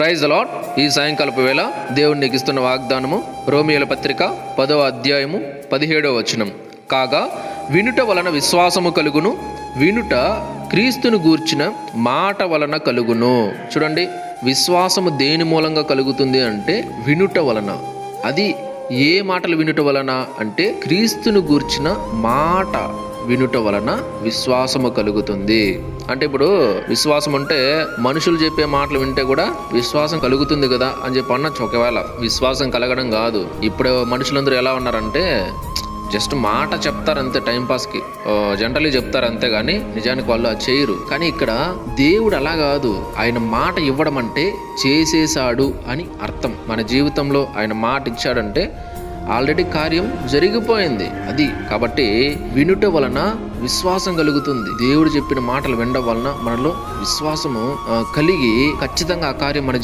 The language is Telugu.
Praise the lord. ఈ సాయంకాలపు వేళ దేవుడు నీకు ఇస్తున్న వాగ్దానము రోమియోల పత్రిక 10వ అధ్యాయము 17వ వచనం. కాగా వినుట వలన విశ్వాసము కలుగును, వినుట క్రీస్తును గూర్చిన మాట వలన కలుగును. చూడండి, విశ్వాసము దేని మూలంగా కలుగుతుంది అంటే వినుట వలన. అది ఏ మాటలు వినుట వలన అంటే క్రీస్తును గూర్చిన మాట వినుట వలన విశ్వాసము కలుగుతుంది. అంటే ఇప్పుడు విశ్వాసం అంటే మనుషులు చెప్పే మాటలు వింటే కూడా విశ్వాసం కలుగుతుంది కదా అని చెప్పి అనొచ్చు. ఒకవేళ విశ్వాసం కలగడం కాదు. ఇప్పుడు మనుషులందరూ ఎలా ఉన్నారంటే జస్ట్ మాట చెప్తారు అంతే, టైంపాస్కి జనరల్లీ చెప్తారు అంతే, కానీ నిజానికి వాళ్ళు అది చేయరు. కానీ ఇక్కడ దేవుడు అలా కాదు. ఆయన మాట ఇవ్వడం అంటే చేసేసాడు అని అర్థం. మన జీవితంలో ఆయన మాట ఇచ్చాడంటే ఆల్రెడీ కార్యం జరిగిపోయింది. అది కాబట్టి వినుట వలన విశ్వాసం కలుగుతుంది. దేవుడు చెప్పిన మాటలు వినడం వలన మనలో విశ్వాసము కలిగి ఖచ్చితంగా ఆ కార్యం మన